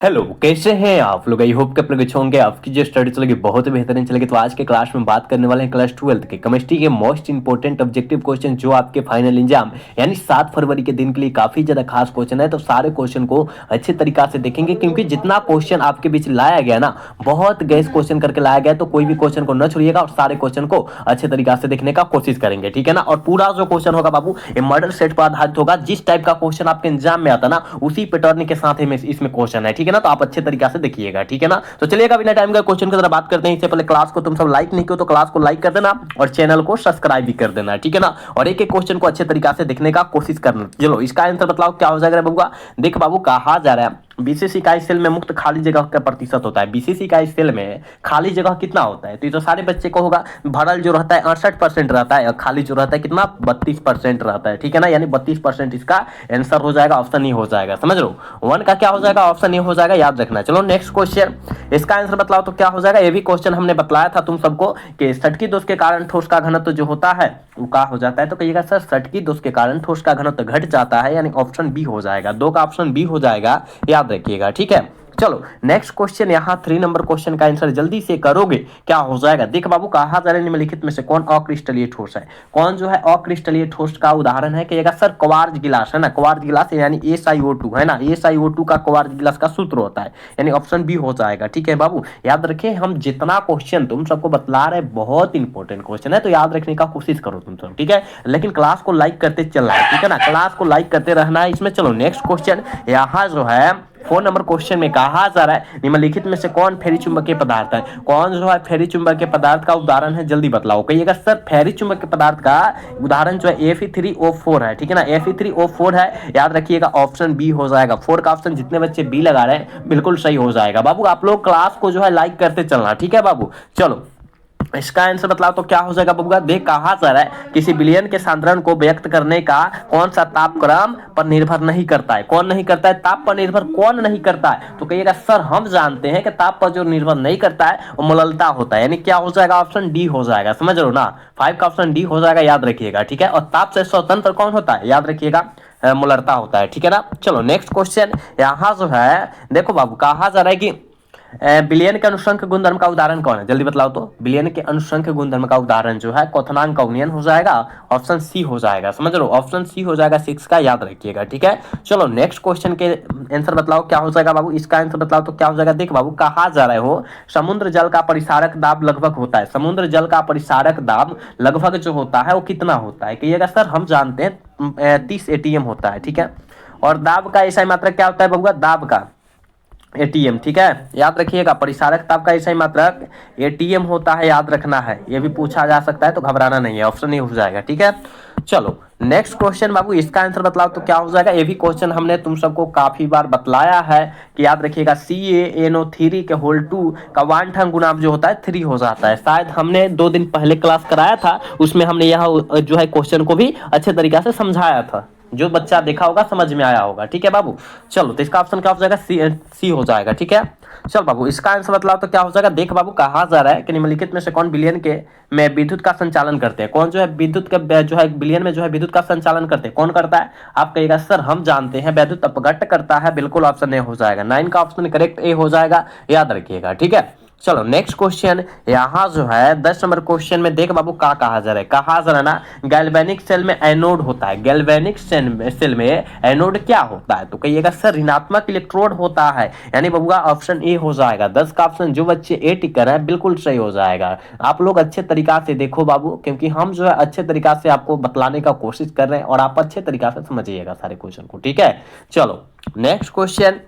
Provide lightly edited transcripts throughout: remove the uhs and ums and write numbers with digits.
Hello, कैसे हैं आप लोग? आई होप कि आप लोग अच्छे होंगे। आपकी जो स्टडी चलेगी बहुत ही बेहतरीन चलेगी। तो आज के क्लास में बात करने वाले हैं क्लास 12 के केमिस्ट्री के मोस्ट इंपोर्टेंट ऑब्जेक्टिव क्वेश्चन, जो आपके फाइनल एग्जाम यानी 7 फरवरी के दिन के लिए काफी ज्यादा खास क्वेश्चन है। तो सारे क्वेश्चन को अच्छे तरीका से देखेंगे, क्योंकि जितना क्वेश्चन आपके बीच लाया गया ना, बहुत गैस क्वेश्चन करके लाया गया। तो कोई भी क्वेश्चन को न छोड़िएगा और सारे क्वेश्चन को अच्छे तरीका से देखने का कोशिश करेंगे, ठीक है ना। और पूरा जो क्वेश्चन होगा बाबू, ये मॉडल सेट पर आधारित होगा। जिस टाइप का क्वेश्चन आपके एग्जाम में आता ना, उसी पैटर्न के साथ ही इसमें क्वेश्चन है, ठीक है ना। तो आप अच्छे तरीके से देखिएगा, ठीक है ना। तो चलिएगा बिना टाइम का क्वेश्चन की तरह बात करते हैं। इससे पहले क्लास को तुम सब लाइक नहीं किया तो क्लास को लाइक कर देना और चैनल को सब्सक्राइब भी कर देना, ठीक है ना। और एक एक क्वेश्चन को अच्छे तरीके से देखने का कोशिश करना। चलो इसका आंसर बताओ क्या हो जाएगा बाबूगा। देख बाबू, कहा जा रहा है बीसीसी इकाई सेल में मुक्त खाली जगह का प्रतिशत होता है। बीसीसी इकाई सेल में खाली जगह कितना होता है? तो ये तो सारे बच्चे को होगा। भरल जो रहता है 68% रहता है और खाली जो रहता है कितना, 32% रहता है, ठीक है ना। यानी 32% इसका आंसर हो जाएगा, ऑप्शन ई हो जाएगा। समझ लो, 1 का क्या हो जाएगा, ऑप्शन ई हो जाएगा, याद रखना। चलो नेक्स्ट क्वेश्चन, इसका आंसर बताओ तो क्या हो जाएगा। ये भी क्वेश्चन हमने बतलाया था तुम सबको कि सटकी दोष के कारण ठोस का घनत्व जो होता है वो क्या हो जाता है। तो कहिएगा सर, सटकी दोष के कारण ठोस का घनत्व घट जाता है, यानी ऑप्शन बी हो जाएगा। 2 का ऑप्शन बी हो जाएगा, याद रखिएगा, ठीक है। चलो नेक्स्ट क्वेश्चन, यहाँ 3 नंबर क्वेश्चन का आंसर जल्दी से करोगे, क्या हो जाएगा। देख बाबू, कहा जा रहा है निम्नलिखित में से कौन अक्रिस्टलीय ठोस है। कौन जो है अक्रिस्टलीय ठोस का उदाहरण है। कहिएगा सर, क्वार्ज गिलास है ना। क्वार्ज गिलास यानी SiO2 है ना। SiO2 का क्वार्ज गिलास का सूत्र होता है, यानी ऑप्शन बी हो जाएगा, ठीक है बाबू। याद रखें, हम जितना क्वेश्चन तुम सबको बतला रहे हैं बहुत इंपॉर्टेंट क्वेश्चन है, तो याद रखने का कोशिश करो तुम सब, ठीक है। लेकिन क्लास को लाइक करते चलना है, ठीक है ना। क्लास को लाइक करते रहना है इसमें। चलो नेक्स्ट क्वेश्चन, यहाँ जो है 4 नंबर क्वेश्चन में कहा जा रहा है निम्नलिखित में से कौन फेरी चुंबकीय पदार्थ है। कौन जो है फेरी चुंबकीय पदार्थ का उदाहरण है, जल्दी बतलाओ। कहिएगा सर, फेरी चुंबकीय पदार्थ का उदाहरण जो है Fe3O4 है, ठीक है ना। Fe3O4 है, याद रखिएगा, ऑप्शन बी हो जाएगा। 4 का ऑप्शन जितने बच्चे बी लगा रहे हैं बिल्कुल सही हो जाएगा बाबू। आप लोग क्लास को जो है लाइक करते चलना, ठीक है बाबू। चलो इसका आंसर बतलाओ तो क्या हो जाएगा बबुआ। देख, कहा जा रहा है किसी विलयन के सांद्रण को व्यक्त करने का कौन सा तापक्रम पर निर्भर नहीं करता है। कौन नहीं करता है, ताप पर निर्भर कौन नहीं करता है। तो कहिएगा सर, हम जानते हैं कि ताप पर जो निर्भर नहीं करता है वो मललता होता है, यानी क्या हो जाएगा, ऑप्शन डी हो जाएगा। समझ लो ना, 5 का ऑप्शन डी हो जाएगा, याद रखिएगा, ठीक है। और ताप से स्वतंत्र कौन होता है, याद रखिएगा, मललता होता है, ठीक है ना। चलो नेक्स्ट क्वेश्चन, यहाँ जो है देखो बाबू, कहा जा रहा है कि विलयन के अनुसंख्य गुणधर्म का उदाहरण कौन है, जल्दी बतलाओ तो। विलयन के अनुसंख्य गुणधर्म का उदाहरण जो है क्वथनांक का उन्नयन हो जाएगा, ऑप्शन सी हो जाएगा। समझ लो, ऑप्शन सी हो जाएगा 6 का, याद रखिएगा, ठीक है। चलो नेक्स्ट क्वेश्चन के आंसर बतलाओ क्या हो जाएगा बाबू। इसका आंसर बतलाओ तो क्या हो जाएगा। देख बाबू, कहा जा रहा है हो समुद्र जल का परिसारक दाब लगभग होता है। समुद्र जल का परिसारक दाब लगभग जो होता है वो कितना होता है। कहिएगा सर, हम जानते हैं 30 ATM होता है, ठीक है। और दाब का ऐसा मात्रक क्या होता है बबुआ, दाब का ATM, ठीक है, याद रखिएगा। परिसारक ताप का ऐसा मात्रक ATM होता है, याद रखना है। ये भी पूछा जा सकता है, तो घबराना नहीं है, ऑप्शन नहीं हो जाएगा, ठीक है। चलो नेक्स्ट क्वेश्चन बाबू, इसका आंसर बतलाओ तो क्या हो जाएगा। ये भी क्वेश्चन हमने तुम सबको काफी बार बतलाया है कि याद रखिएगा CaNO3 के होल 2 का वांठन गुणांक जो होता है 3 हो जाता है। शायद हमने 2 दिन पहले क्लास कराया था, उसमें हमने यह जो है क्वेश्चन को भी अच्छे तरीके से समझाया था। जो बच्चा देखा होगा समझ में आया होगा, ठीक है बाबू। चलो तो इसका ऑप्शन क्या हो जाएगा, सी हो जाएगा, ठीक है। चल बाबू, इसका आंसर बतलाओ तो क्या हो जाएगा। देख बाबू, कहा जा रहा है कि निम्नलिखित में से कौन विलयन के में विद्युत का संचालन करते हैं। कौन जो है विद्युत का जो है विलयन में जो है विद्युत का संचालन करते हैं, कौन करता है। आप कहिएगा सर, हम जानते हैं विद्युत अपघट्ट करता है, बिल्कुल ऑप्शन ए हो जाएगा। 9 का ऑप्शन करेक्ट ए हो जाएगा, याद रखिएगा, ठीक है। चलो नेक्स्ट क्वेश्चन, यहाँ जो है 10 नंबर क्वेश्चन में देख बाबू, क्या कहा जा रहा है। कहा जा रहा है ना, गैल्वेनिक सेल में एनोड होता है। गैल्वेनिक सेल में एनोड क्या होता है। तो कहिएगा सर, ऋणात्मक इलेक्ट्रोड होता है, यानी बबुआ ऑप्शन ए हो जाएगा। 10 का ऑप्शन जो बच्चे ए टिक कर रहे हैं बिल्कुल सही हो जाएगा। आप लोग अच्छे तरीका से देखो बाबू, क्योंकि हम जो है अच्छे तरीका से आपको बतलाने का कोशिश कर रहे हैं और आप अच्छे तरीका से समझिएगा सारे क्वेश्चन को, ठीक है। चलो नेक्स्ट क्वेश्चन,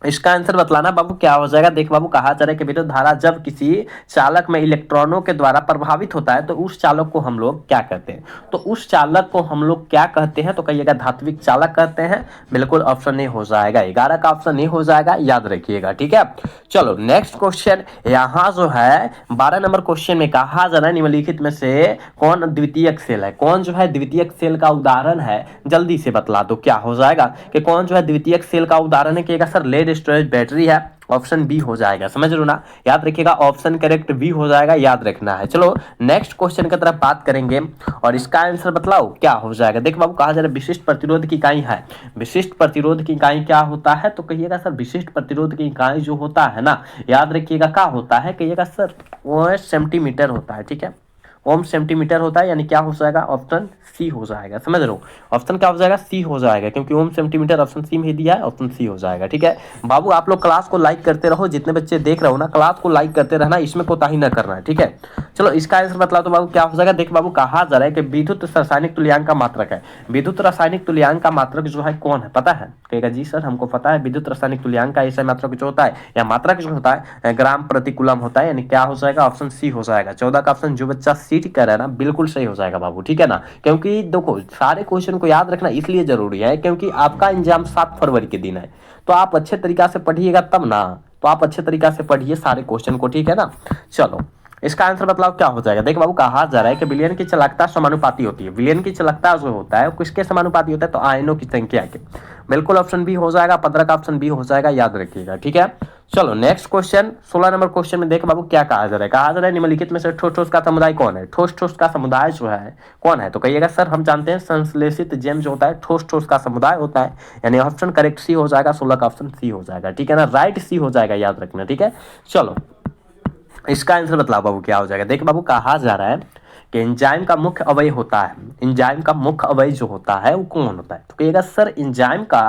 इसका आंसर बतलाना बाबू क्या हो जाएगा। देख बाबू, कहा जा रहा है कि विद्युत धारा जब किसी चालक में इलेक्ट्रॉनों के द्वारा प्रभावित होता है तो उस चालक को हम लोग क्या कहते हैं। तो उस चालक को हम लोग क्या कहते हैं, तो कहिएगा धात्विक चालक कहते हैं, बिल्कुल ऑप्शन ए हो जाएगा। 11 का ऑप्शन ए हो जाएगा, याद रखिएगा, ठीक है। चलो नेक्स्ट क्वेश्चन, यहाँ जो है 12 नंबर क्वेश्चन में कहा जा रहा है निम्नलिखित में से कौन द्वितीयक सेल है। कौन जो है द्वितीयक सेल का उदाहरण है, जल्दी से बतला दो क्या हो जाएगा। कि कौन जो है द्वितीयक सेल का उदाहरण है। कहिएगा सर, लेड स्टोरेज बैटरी है, ऑप्शन बी हो जाएगा, समझ लो ना, याद रखिएगा ऑप्शन करेक्ट बी हो जाएगा, याद रखना है। चलो नेक्स्ट क्वेश्चन की तरफ बात करेंगे और इसका आंसर बतलाओ क्या हो जाएगा। देख बाबू कहा जा रहा है विशिष्ट प्रतिरोध की इकाई है, विशिष्ट प्रतिरोध की इकाई क्या होता है, तो कहिएगा सर विशिष्ट प्रतिरोध की इकाई जो होता है ना, याद रखिएगा क्या होता है, कहिएगा सर वो सेंटीमीटर होता है, ठीक है, ओम सेंटीमीटर होता है, यानी क्या हो जाएगा ऑप्शन सी हो जाएगा, समझ लो ऑप्शन क्या हो जाएगा सी हो जाएगा, क्योंकि ओम सेंटीमीटर ऑप्शन सी में ही दिया है, ऑप्शन सी हो जाएगा, ठीक है। बाबू आप लोग क्लास को लाइक करते रहो, जितने बच्चे देख रहे हो ना क्लास को लाइक करते रहना, इसमें कोताही ना करना है, ठीक है। चलो इसका आंसर बतलाओ तो बाबू क्या हो जाएगा। देख बाबू कहा जा रहा है कि विद्युत रासायनिक तुल्यांक का मात्रक है, विद्युत रासायनिक तुल्यांक का मात्रक जो है कौन है पता है, कहेगा जी सर हमको पता है, विद्युत रासायनिक तुल्यांक का ऐसा मात्रक जो होता है या मात्रक जो होता है ग्राम प्रति कूलम होता है, यानी क्या हो जाएगा ऑप्शन सी हो जाएगा। 14 का ऑप्शन जो बच्चा सी कर रहा है ना बिल्कुल सही हो जाएगा बाबू, ठीक है ना, क्योंकि देखो सारे क्वेश्चन को याद रखना इसलिए जरूरी है क्योंकि आपका एग्जाम 7 फरवरी के दिन है, तो आप अच्छे तरीका से पढ़िएगा तब ना, तो आप अच्छे तरीका से पढ़िए सारे क्वेश्चन को, ठीक है ना। चलो इसका आंसर बतलाओ क्या हो जाएगा। देख बाबू कहा जा रहा है कि विलयन की चालकता समानुपाती होती है, विलयन की चालकता जो होता है किसके समानुपाती होता है, तो आयनों की संख्या के, बिल्कुल ऑप्शन बी हो जाएगा, 15 का ऑप्शन बी हो जाएगा, याद रखिएगा, ठीक है। चलो नेक्स्ट क्वेश्चन 16 नंबर क्वेश्चन में देख बाबू क्या कहा जा रहा है, कहा जा रहा है निम्नलिखित में से ठोस ठोस का समुदाय कौन है, ठोस ठोस का समुदाय जो है कौन है, तो कहिएगा सर हम जानते हैं संश्लेषित जेम जो होता है ठोस ठोस का समुदाय होता है, यानी ऑप्शन करेक्ट सी हो जाएगा, 16 का ऑप्शन सी हो जाएगा, ठीक है ना, राइट सी हो जाएगा, याद रखना, ठीक है। चलो इसका आंसर बतलाओ बाबू क्या हो जाएगा। देख बाबू कहा जा रहा है कि एंजाइम का मुख्य अवयव होता है, एंजाइम का मुख्य अवयव जो होता है वो कौन होता है, तो कहिएगा सर एंजाइम का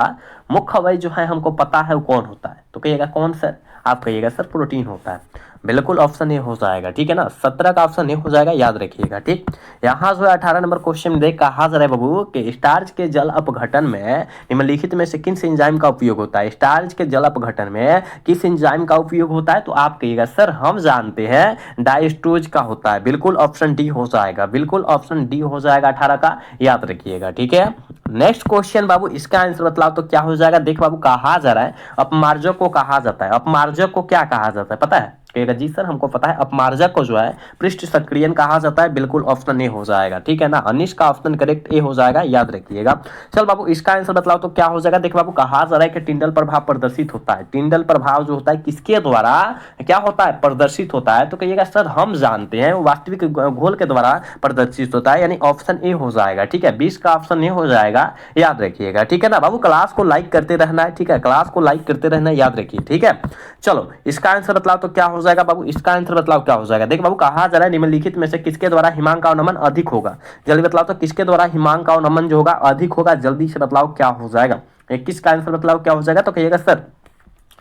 मुख्य अवयव जो है हमको पता है वो कौन होता है, तो कहिएगा कौन सर, आप कहिएगा सर प्रोटीन होता है, बिल्कुल ऑप्शन ए हो जाएगा, ठीक है ना, 17 का ऑप्शन ए हो जाएगा, याद रखिएगा, ठीक। यहाँ जो है 18 नंबर क्वेश्चन में देख कहा जा रहा है बाबू कि स्टार्च के जल अपघटन में निम्नलिखित में से किस एंजाइम का उपयोग होता है, स्टार्च के जल अपघटन में किस एंजाइम का उपयोग होता है, तो आप कहिएगा सर हम जानते हैं डायस्ट्रोज का होता है, बिल्कुल ऑप्शन डी हो जाएगा, बिल्कुल ऑप्शन डी हो जाएगा 18 का, याद रखिएगा, ठीक है। नेक्स्ट क्वेश्चन बाबू इसका आंसर बतलाओ तो क्या हो जाएगा। देख बाबू कहा जा रहा है अपमार्जक को कहा जाता है, अपमार्जक को क्या कहा जाता है पता है, कहेगा जी सर हमको पता है, अपमार्जक को जो है पृष्ठ सक्रियन कहा जाता है, बिल्कुल ऑप्शन ए हो जाएगा, ठीक है ना, अनिश का ऑप्शन करेक्ट ए हो जाएगा, याद रखिएगा। चल बाबू इसका आंसर बतलाओ तो क्या हो जाएगा। देख बाबू कहा जा रहा है कि टिंडल प्रभाव प्रदर्शित होता है, टिंडल प्रभाव जो होता है किसके द्वारा क्या होता है प्रदर्शित होता है, तो कहिएगा सर हम जानते हैं वास्तविक घोल के द्वारा प्रदर्शित होता है, यानी ऑप्शन ए हो जाएगा, ठीक है, 20 का ऑप्शन ए हो जाएगा, याद रखिएगा, ठीक है ना। बाबू क्लास को लाइक करते रहना है, ठीक है, क्लास को लाइक करते रहना है, याद रखिए, ठीक है। चलो इसका आंसर बतलाओ तो क्या हो जाएगा बाबू, इसका आंसर बतलाओ क्या हो जाएगा। देख बाबू कहा जा रहा है निम्नलिखित में से किसके द्वारा हिमांक का अवनमन अधिक होगा, जल्दी बतलाओ तो किसके द्वारा हिमांक का अवनमन जो होगा अधिक होगा, जल्दी से बतलाओ क्या हो जाएगा। 21 का आंसर बतलाओ क्या हो जाएगा, तो कहिएगा सर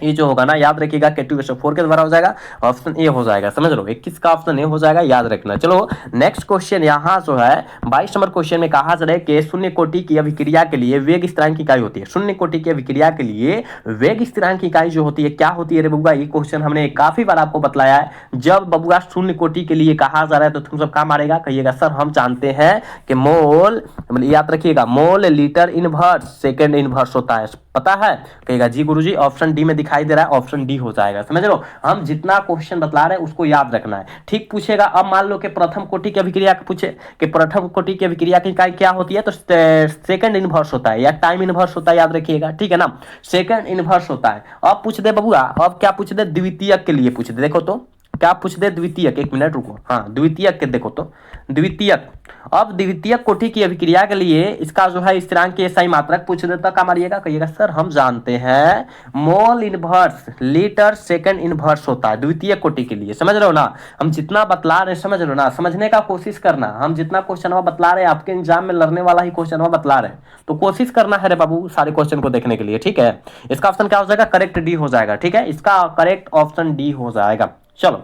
ये जो होगा ना याद रखिएगा K2SO4 के द्वारा हो जाएगा, ऑप्शन ए हो जाएगा, समझ लो 21 का ऑप्शन ए हो जाएगा, याद रखना। चलो नेक्स्ट क्वेश्चन यहाँ जो है 22 नंबर क्वेश्चन में कहा जा रहा है कि शून्य कोटि की अभिक्रिया के लिए वेग स्थिरांक की इकाई होती है, शून्य कोटि की अभिक्रिया के लिए वेग स्थिरांक की इकाई जो होती है क्या होती है रे बबुआ, ये क्वेश्चन हमने काफी बार आपको बतलाया है। जब बबुआ शून्य कोटि के लिए कहा जा रहा है तो तुम सब क्या मारेगा, कहिएगा सर हम जानते हैं कि मोल, याद रखिएगा mole litre inverse second inverse होता है, पता है, कहेगा जी गुरुजी ऑप्शन डी में दिखाई दे रहा है, ऑप्शन डी हो जाएगा, समझ लो। हम जितना क्वेश्चन बतला रहे हैं उसको याद रखना है, ठीक। पूछेगा अब मान लो कि प्रथम कोटि की अभिक्रिया पूछे कि प्रथम कोटि की अभिक्रिया की इकाई क्या होती है, तो सेकंड इनवर्स होता है या टाइम इनवर्स होता है, याद रखिएगा, ठीक है ना, सेकंड इनवर्स होता है। अब पूछ दे बबुआ, अब क्या पूछ दे द्वितीयक के लिए पूछ दे, देखो तो क्या पूछ दे द्वितीयक, एक मिनट रुको, हाँ द्वितीयक के देखो तो द्वितीयक, अब द्वितीयक कोटि की अभिक्रिया के लिए इसका जो है स्थिरांक के SI मात्रक पूछ देता, क्या मारिएगा, कहिएगा सर हम जानते हैं mole inverse litre second inverse होता है द्वितीय कोटि के लिए, समझ रहे हो ना। हम जितना बतला रहे समझ रहे हो ना, समझने का कोशिश करना, हम जितना क्वेश्चन बतला रहे हैं आपके एग्जाम में लड़ने वाला ही क्वेश्चन बतला रहे हैं, तो कोशिश करना है रे बाबू सारे क्वेश्चन को देखने के लिए, ठीक है। इसका ऑप्शन क्या हो जाएगा, करेक्ट डी हो जाएगा, ठीक है, इसका करेक्ट ऑप्शन डी हो जाएगा। चलो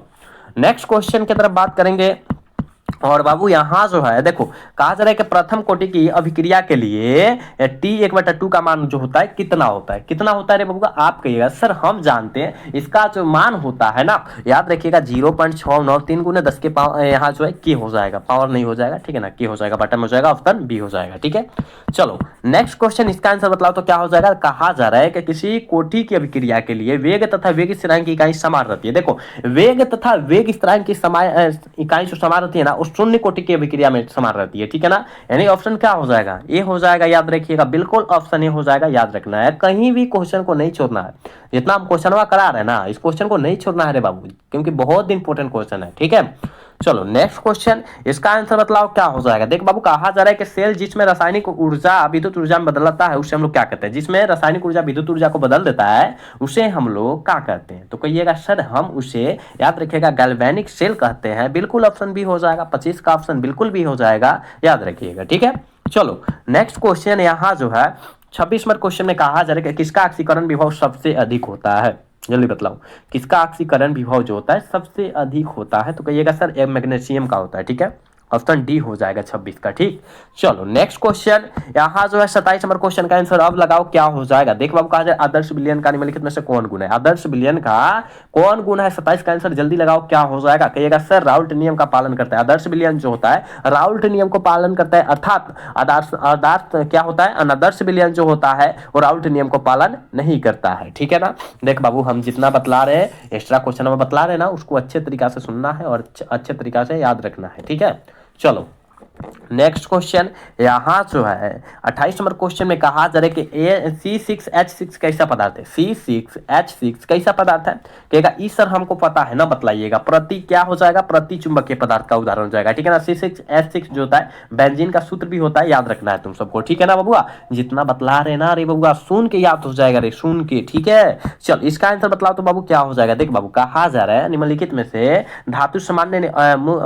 नेक्स्ट क्वेश्चन की तरफ बात करेंगे और बाबू यहाँ जो है देखो कहा जा रहा है कि प्रथम कोटि की अभिक्रिया के लिए T1/2 का मान जो होता है कितना होता है, कितना होता है रे बाबू, आप कहिएगा सर हम जानते हैं इसका जो मान होता है ना, याद रखिएगा 0.693 गुने 10 के पावर, यहाँ जो है के हो जाएगा, पावर नहीं हो जाएगा, ठीक है ना, के हो जाएगा, बटन हो जाएगा, ऑप्शन बी हो जाएगा, ठीक है। चलो नेक्स्ट क्वेश्चन इसका आंसर बतलाओ तो क्या हो जाएगा। कहा जा रहा है कि किसी कोटि की अभिक्रिया के लिए वेग तथा वेग स्थिरांक की इकाई समान रहती है, देखो वेग तथा वेग स्थिरांक की इकाई जो समान रहती है ना, उस शून्य कोटि की अभिक्रिया में समान रहती है, ठीक है ना। यानी ऑप्शन क्या हो जाएगा, ए हो जाएगा, याद रखिएगा, बिल्कुल ऑप्शन ए हो जाएगा, याद रखना है, कहीं भी क्वेश्चन को नहीं छोड़ना है। जितना हम क्वेश्चन करा रहे हैं ना, इस क्वेश्चन को नहीं छोड़ना है रे बाबू, क्योंकि बहुत इंपॉर्टेंट क्वेश्चन है, ठीक है। चलो नेक्स्ट क्वेश्चन, इसका आंसर बतलाओ क्या हो जाएगा। देख बाबू, कहा जा रहा है कि सेल जिसमें रासायनिक ऊर्जा विद्युत ऊर्जा में बदलता है उसे हम लोग क्या कहते हैं। जिसमें रासायनिक ऊर्जा विद्युत ऊर्जा को बदल देता है उसे हम लोग क्या कहते हैं। तो कहिएगा सर हम उसे, याद रखिएगा, गैल्वेनिक सेल कहते हैं। बिल्कुल ऑप्शन बी हो जाएगा, 25 का ऑप्शन बिल्कुल भी हो जाएगा, याद रखिएगा, ठीक है। चलो नेक्स्ट क्वेश्चन, यहाँ जो है 26 नंबर क्वेश्चन में कहा जा रहा है कि किसका ऑक्सीकरण विभव सबसे अधिक होता है। जल्दी बतलाओ, किसका ऑक्सीकरण विभव जो होता है सबसे अधिक होता है। तो कहिएगा सर मैग्नीशियम का होता है, ठीक है। ऑप्शन डी हो जाएगा 26 का, ठीक। चलो नेक्स्ट क्वेश्चन, यहाँ जो है 27 नंबर क्वेश्चन का आंसर अब लगाओ क्या हो जाएगा। देख बाबू, कहा जाए आदर्श विलयन का निम्नलिखित में से कौन गुण है। आदर्श विलयन का कौन गुण है, 27 का आंसर जल्दी लगाओ क्या हो जाएगा। कहिएगा सर राउल्ट नियम का पालन करता है। आदर्श विलयन जो होता है राउल्ट नियम को पालन करता है, अर्थात आदर्श क्या होता है, अनादर्श विलयन जो होता है वो राउल्ट नियम को पालन नहीं करता है, ठीक है ना। देख बाबू, हम जितना बतला रहे हैं, एक्स्ट्रा क्वेश्चन में बतला रहे हैं ना, उसको अच्छे तरीका से सुनना है और अच्छे तरीका से याद रखना है, ठीक है। चलो नेक्स्ट क्वेश्चन, यहां जो है 28 नंबर क्वेश्चन में कहा जा रहा है कि C6H6 कैसा पदार्थ है। C6H6 कैसा पदार्थ है। कहेगा ई सर हमको पता है ना, बतलाइएगा। प्रति क्या हो जाएगा, प्रति चुंबकीय पदार्थ का उदाहरण हो जाएगा, ठीक है ना। C6H6 जो होता है बेंजीन का सूत्र भी होता है, याद रखना है तुम सबको, ठीक है ना बबुआ। जितना बतला रहे ना रे बबुआ, सुन के याद हो जाएगा रे, सुन के, ठीक है। चल इसका आंसर बतलाओ तो बाबू क्या हो जाएगा। देख बाबू, कहा जा रहा है निम्नलिखित में से धातु सामान्य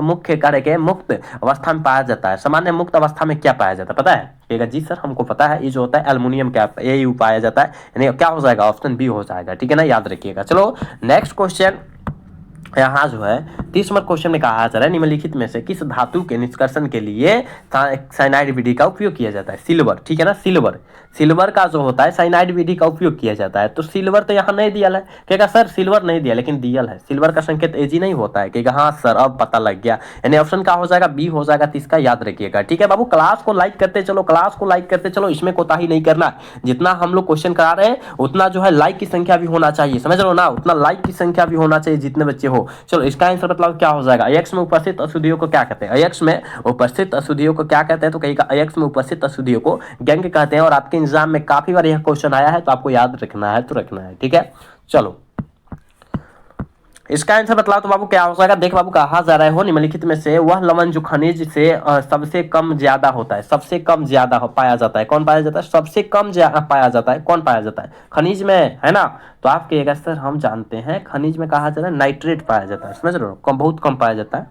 मुख्य कार्य के मुक्त अवस्था में पाया जाता है। सामान्य मुक्त अवस्था में क्या पाया जाता है, पता है। कहेगा जी सर हमको पता है, ये जो होता है एल्युमिनियम का ये पाया जाता है, यानी क्या हो जाएगा, ऑप्शन बी हो जाएगा, ठीक है ना, याद रखिएगा। चलो नेक्स्ट क्वेश्चन, यहाँ जो है 30 नंबर क्वेश्चन में कहा जा रहा है निम्नलिखित में से किस धातु के निष्कर्षण के लिए साइनाइड विधि का उपयोग किया जाता है। सिल्वर, ठीक है ना, सिल्वर का जो होता है साइनाइड विधि का उपयोग किया जाता है। तो सिल्वर तो यहाँ नहीं दिया है। कहेगा सर सिल्वर नहीं दिया, लेकिन दियल है। सिल्वर का संकेत एजी नहीं होता है। कहेगा हाँ सर अब पता लग गया, यानी ऑप्शन क्या हो जाएगा, बी हो जाएगा। 30 का याद रखिएगा, ठीक है बाबू। क्लास को लाइक करते चलो, क्लास को लाइक करते चलो, इसमें कोताही नहीं करना। जितना हम लोग क्वेश्चन करा रहे हैं उतना जो है लाइक की संख्या भी होना चाहिए, समझ लो ना, उतना लाइक की संख्या भी होना चाहिए जितने बच्चे हो। चलो इसका आंसर मतलब क्या हो जाएगा। अयस्क में उपस्थित अशुद्धियों को क्या कहते हैं। अयस्क में उपस्थित अशुद्धियों को क्या कहते हैं। तो कहेगा अयस्क में उपस्थित अशुद्धियों को गैंग कहते हैं। और आपके एग्जाम में काफी बार यह क्वेश्चन आया है, तो आपको याद रखना है, तो रखना है, ठीक है। चलो इसका आंसर बतलाओ तो बाबू क्या हो जाएगा। देख बाबू, कहा जा रहा है हो निम्नलिखित में से वह लवण जो खनिज से सबसे कम ज्यादा होता है, सबसे कम ज्यादा पाया जाता है। कौन पाया जाता है, सबसे कम पाया जाता है, कौन पाया जाता है, खनिज में, है ना। तो आप कहिएगा सर हम जानते हैं, खनिज में कहा जाता है नाइट्रेट पाया जाता है, समझ रहे हो, कम, बहुत कम पाया जाता है।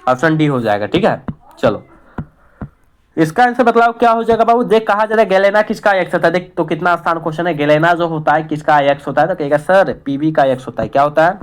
ऑप्शन डी हो जाएगा, ठीक है। चलो इसका आंसर बतलाओ क्या हो जाएगा बाबू। देख कहा जा रहा है गैलेना किसका एक्स होता है। देख तो कितना आसान क्वेश्चन है। गैलेना जो होता है किसका एक्स होता है। तो कहेगा सर पीबी का एक्स होता है। क्या होता है,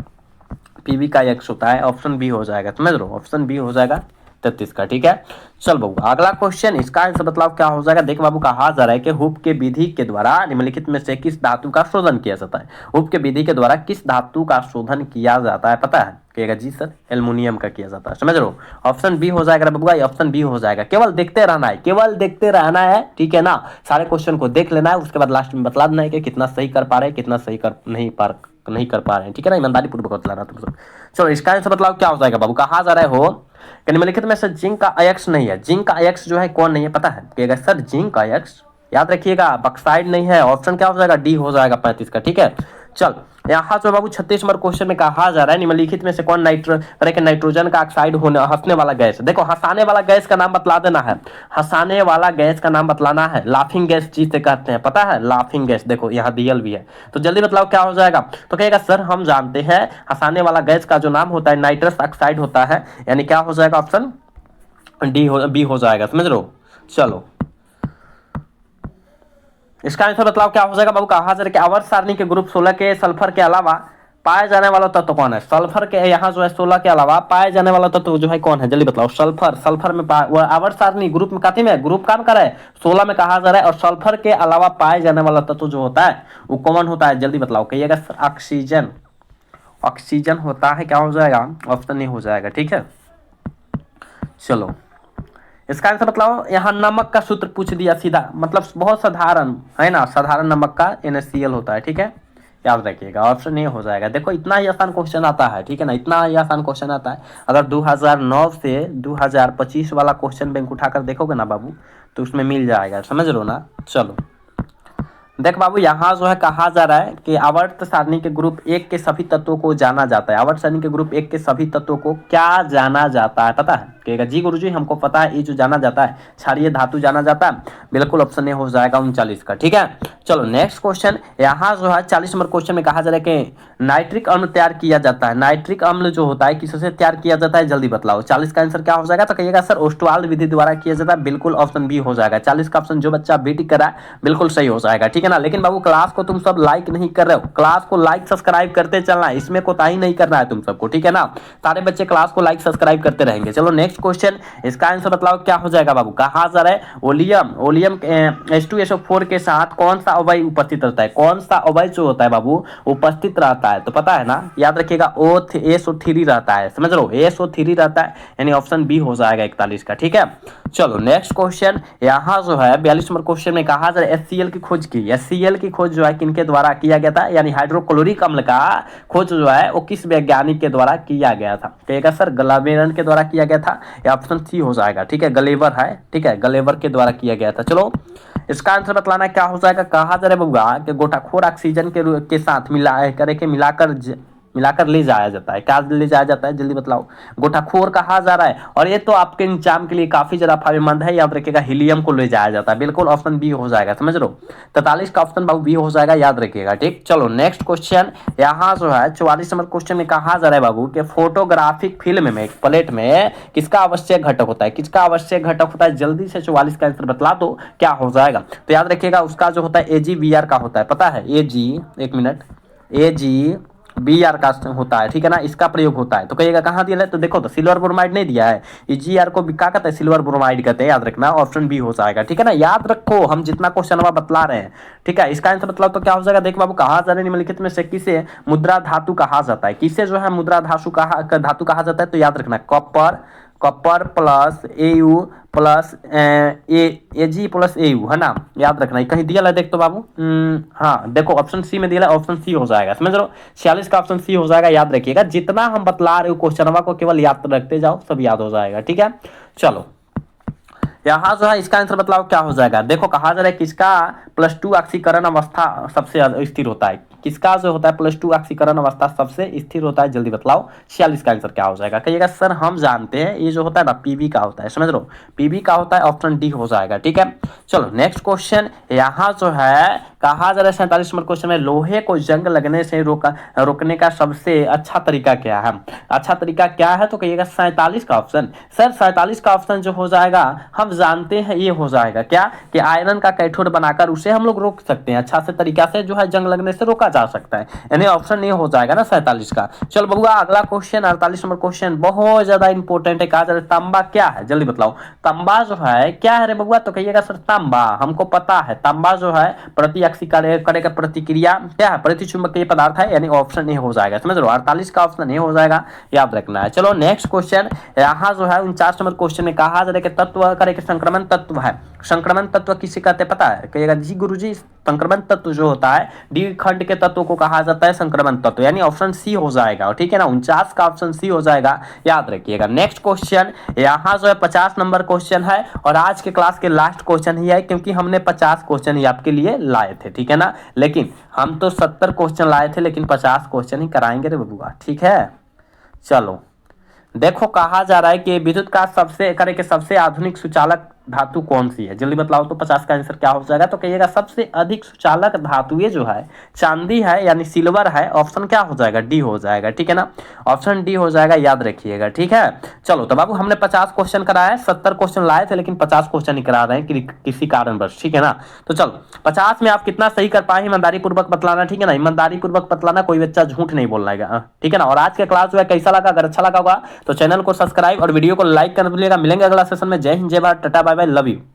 पीवी का एक्स होता है। ऑप्शन बी हो जाएगा, समझ लो, ऑप्शन बी हो जाएगा 33 का, ठीक है। चल बाबू अगला क्वेश्चन, इसका आंसर बतलाओ क्या हो जाएगा। देख बाबू, कहा जा रहा है कि हुप के विधि के द्वारा निम्नलिखित में से किस धातु का शोधन किया जाता है। हुप के विधि के द्वारा किस धातु का शोधन किया जाता है, पता है। कहेगा जी सर एल्युमिनियम का किया जाता है, समझ लो। ऑप्शन बी हो जाएगा बबुआ, ऑप्शन बी हो जाएगा। केवल देखते रहना है, केवल देखते रहना है, ठीक है ना। सारे क्वेश्चन को देख लेना है, उसके बाद लास्ट में बतला देना है कि कितना सही कर पा रहे हैं, कितना सही कर नहीं कर पा रहे हैं, ठीक है ना। ईमानदारी पूर्वक बतलाना तुम सब। चलो इसका आंसर बतलाओ क्या हो जाएगा बाबू। कहा जा रहा है हो कि निम्नलिखित में से जिंक का अयस्क नहीं है। जिंक का अयस्क जो है कौन नहीं है, पता है। कहेगा सर जिंक का अयस्क, याद रखिएगा, बक्साइड नहीं है। ऑप्शन क्या हो जाएगा, डी हो जाएगा 35 का, ठीक है। चल यहाँ जो बाबू 36 नंबर क्वेश्चन में कहा जा रहा है निम्नलिखित में से कौन नाइट्रोजन का ऑक्साइड होने हंसने वाला गैस। देखो हंसाने वाला गैस का नाम बतला देना है, हंसाने वाला गैस का नाम बतलाना है। लाफिंग गैस जिसे कहते हैं, पता है, लाफिंग गैस। देखो यहाँ दियल भी है, तो जल्दी बतलाओ क्या हो जाएगा। तो कहेगा सर हम जानते हैं हंसाने वाला गैस का जो नाम होता है नाइट्रस ऑक्साइड होता है, यानी क्या हो जाएगा, ऑप्शन डी बी हो जाएगा, समझ लो। चलो इसका आंसर बतलाओ क्या हो जाएगा बाबू। कहा जा रहा है कि आवर्त सारणी के ग्रुप 16 के सल्फर के अलावा पाए जाने वाला तत्व कौन है। सल्फर के यहाँ जो है 16 के अलावा पाए जाने वाला तत्व जो है कौन है, जल्दी बताओ। सल्फर में आवर्त सारणी ग्रुप में काथी में ग्रुप काम कर रहा है 16 में कहा जा रहा है। और सल्फर के अलावा पाए जाने वाला तत्व जो होता है वो कौन होता है, जल्दी बतलाओ। कहिएगा ऑक्सीजन, ऑक्सीजन होता है। क्या हो जाएगा, ऑप्शन ए हो जाएगा, ठीक है। चलो इसका आंसर बतलाओ। यहाँ नमक का सूत्र पूछ दिया सीधा, मतलब बहुत साधारण है ना, साधारण नमक का NaCl होता है, ठीक है। याद रखिएगा, ऑप्शन ए हो जाएगा। देखो इतना ही आसान क्वेश्चन आता है, ठीक है ना, इतना ही आसान क्वेश्चन आता है। अगर 2009 से 2025 वाला क्वेश्चन बैंक उठाकर देखोगे ना बाबू, तो उसमें मिल जाएगा, समझ लो ना। चलो देख बाबू, यहाँ जो है कहा जा रहा है कि आवर्त सारणी के ग्रुप एक के सभी तत्वों को जाना जाता है। आवर्त सारणी के ग्रुप एक के सभी तत्वों को क्या जाना जाता है, पता है? कहेगा जी गुरुजी हमको पता है, ये जो जाना जाता है क्षारीय धातु जाना जाता है। बिल्कुल ऑप्शन ए हो जाएगा 39 का, ठीक है। चलो नेक्स्ट क्वेश्चन, यहाँ जो है 40 नंबर क्वेश्चन में कहा जा रहा है कि नाइट्रिक अम्ल तैयार किया जाता है। नाइट्रिक अम्ल जो होता है किससे तैयार किया जाता है, जल्दी बतलाओ। 40 का आंसर क्या हो जाएगा, तो कहिएगा सर ओस्टवाल्ड विधि द्वारा किया जाता है। बिल्कुल ऑप्शन बी हो जाएगा। 40 का ऑप्शन जो बच्चा बी टिक कर रहा है बिल्कुल सही हो जाएगा, ठीक है ना। लेकिन बाबू क्लास को तुम सब लाइक नहीं कर रहे हो, क्लास को लाइक सब्सक्राइब करते चलना है, इसमें कोताही नहीं करना है तुम सबको, ठीक है ना। सारे बच्चे क्लास को लाइक सब्सक्राइब करते रहेंगे। चलो नेक्स्ट क्वेश्चन, इसका आंसर बतलाओ क्या हो जाएगा बाबू। कहा जा रहा है ओलियम H2SO4 के साथ कौन सा अवयव उपस्थित रहता है, कौन सा अवयव जो होता है बाबू उपस्थित रहता है, तो पता है ना, याद रखिएगा SO3 रहता है, समझ लो SO3 रहता है, यानी ऑप्शन बी हो जाएगा 41 का, ठीक है। चलो नेक्स्ट क्वेश्चन, यहाँ जो है 42 नंबर क्वेश्चन में कहा जा रहा है HCl की खोज की। HCl की खोज जो है किनके द्वारा किया गया था, यानी हाइड्रोक्लोरिक अम्ल का खोज जो है वो किस वैज्ञानिक के द्वारा किया गया था। कहेगा सर गलावेरन के द्वारा किया गया था, या ऑप्शन सी हो जाएगा, ठीक है, गलेवर है, ठीक है, गलेवर के द्वारा किया गया था। चलो इसका आंसर बतलाना क्या हो जाएगा। कहा जा रहा है बउआ कि गोटाखोर ऑक्सीजन के साथ मिलाकर ले जाया जाता है। क्या ले जाया जाता है, जल्दी बतलाओ। गोटाखोर कहा जा रहा है, और ये तो आपके एग्जाम के लिए काफी ज्यादा फायदेमंद है, याद रखिएगा हीलियम को ले जाया जाता है। बिल्कुल ऑप्शन बी हो जाएगा, समझ लो। 43 का ऑप्शन बाबू बी हो जाएगा, याद रखिएगा, ठीक। चलो नेक्स्ट क्वेश्चन, यहाँ जो है 44 नंबर क्वेश्चन में कहा जा रहा है बाबू कि फोटोग्राफिक फिल्म में प्लेट में किसका आवश्यक घटक होता है, किसका आवश्यक घटक होता है, जल्दी से 44 का आंसर बतला दो क्या हो जाएगा। तो याद रखिएगा उसका जो होता है AgBr का होता है, पता है एक मिनट, AgBr का होता है, ठीक है ना, इसका प्रयोग होता है। तो कहिएगा कहाँ दिया है, तो देखो तो सिल्वर ब्रोमाइड नहीं दिया है, GR को क्या कहते हैं, सिल्वर ब्रोमाइड कहते हैं, याद रखना ऑप्शन बी हो जाएगा, ठीक है ना। याद रखो हम जितना क्वेश्चन बतला रहे हैं, ठीक है। इसका आंसर बतलाओ तो क्या हो जाएगा। देखो बाबू कहा जा रहा है निम्नलिखित में से किसे मुद्रा धातु कहा जाता है, किसे जो है मुद्रा धातु कहा जाता है, तो याद रखना copper plus AU plus Ag plus AU है ना, याद रखना। कहीं दिया है देख तो बाबू, हाँ देखो ऑप्शन सी में दिया है, ऑप्शन सी हो जाएगा, समझ लो। 46 का ऑप्शन सी हो जाएगा, याद रखिएगा। जितना हम बतला रहे हो क्वेश्चन को केवल याद रखते जाओ, सब याद हो जाएगा, ठीक है। चलो यहाँ जो है इसका आंसर बतलाओ क्या हो जाएगा। देखो कहा जा रहा है किसका +2 ऑक्सीकरण अवस्था सबसे स्थिर होता है, किसका जो होता है +2 ऑक्सीकरण अवस्था सबसे स्थिर होता है, जल्दी बतलाओ। 46 का आंसर क्या हो जाएगा। कहिएगा सर हम जानते हैं, ये जो होता है ना PB का होता है, समझ लो PB का होता है, ऑप्शन डी हो जाएगा, ठीक है। चलो नेक्स्ट क्वेश्चन, यहाँ जो है कहा जा रहा है 47 नंबर क्वेश्चन में लोहे को जंग लगने से रोकने का सबसे अच्छा तरीका क्या है, अच्छा तरीका क्या है, तो कहिएगा 47 का ऑप्शन। सर 47 का ऑप्शन जो हो जाएगा हम जानते हैं, ये हो जाएगा क्या कि आयरन का कैथोड बनाकर उसे हम लोग रोक सकते हैं, अच्छा से तरीका से जो है जंग लगने से रोका जा सकता है, यानी ऑप्शन ये हो जाएगा ना 47 का। चलो बबुआ अगला क्वेश्चन 48 नंबर क्वेश्चन बहुत ज्यादा इंपॉर्टेंट है। कहा जा रहा है तांबा क्या है, जल्दी बतलाओ। तांबा जो है क्या है रे बबुआ, तो कहिएगा सर तांबा हमको पता है, तांबा जो है करेगा प्रतिक्रिया क्या है, प्रतिचुंबकीय पदार्थ है, यानी ऑप्शन ए हो जाएगा, समझ लो। 48 का ऑप्शन ए हो जाएगा, याद रखना है। चलो नेक्स्ट क्वेश्चन, यहाँ जो है 49 नंबर क्वेश्चन में कहा जा रहा है कि तत्व करेगा संक्रमण तत्व है। संक्रमण तत्व किसे कहते हैं पता है, कहिएगा जी गुरुजी संक्रमण तत्व जो होता है डी खंड के तत्व को कहा जाता है संक्रमण तत्व, यानी ऑप्शन सी हो जाएगा, ठीक है ना। 49 का ऑप्शन सी हो जाएगा, याद रखिएगा। नेक्स्ट क्वेश्चन, यहाँ जो है 50 नंबर क्वेश्चन है, और आज के क्लास के लास्ट क्वेश्चन ही है, क्योंकि हमने 50 क्वेश्चन ही आपके लिए लाए थे, ठीक है ना। लेकिन हम तो 70 क्वेश्चन लाए थे, लेकिन 50 क्वेश्चन ही कराएंगे रे बबुआ, ठीक है। चलो देखो कहा जा रहा है कि विद्युत का सबसे आधुनिक सुचालक धातु कौन सी है, जल्दी बतलाओ तो 50 का आंसर क्या हो जाएगा। तो कहिएगा सबसे अधिक सुचालक धातु ये जो है चांदी है, यानी सिल्वर है, ऑप्शन क्या हो जाएगा, डी हो जाएगा, ठीक है ना, ऑप्शन डी हो जाएगा, याद रखिएगा, ठीक है। चलो तो बाबू हमने 50 क्वेश्चन कराया, 70 क्वेश्चन लाए थे, लेकिन 50 क्वेश्चन ही करा रहे हैं किसी कारणवश, ठीक है ना। तो चलो 50 में आप कितना सही कर पाए, ईमानदारी पूर्वक बतलाना, ठीक है ना, ईमानदारी पूर्वक बतलाना, कोई बच्चा झूठ नहीं बोलना है, ठीक है ना। और आज के क्लास जो है कैसा लगा, अगर अच्छा लगा होगा तो चैनल को सब्सक्राइब और वीडियो को लाइक करना भूलिएगा। मिलेंगे अगला सेशन में। जय हिंद, जय Bharat, tata, bye bye, love you.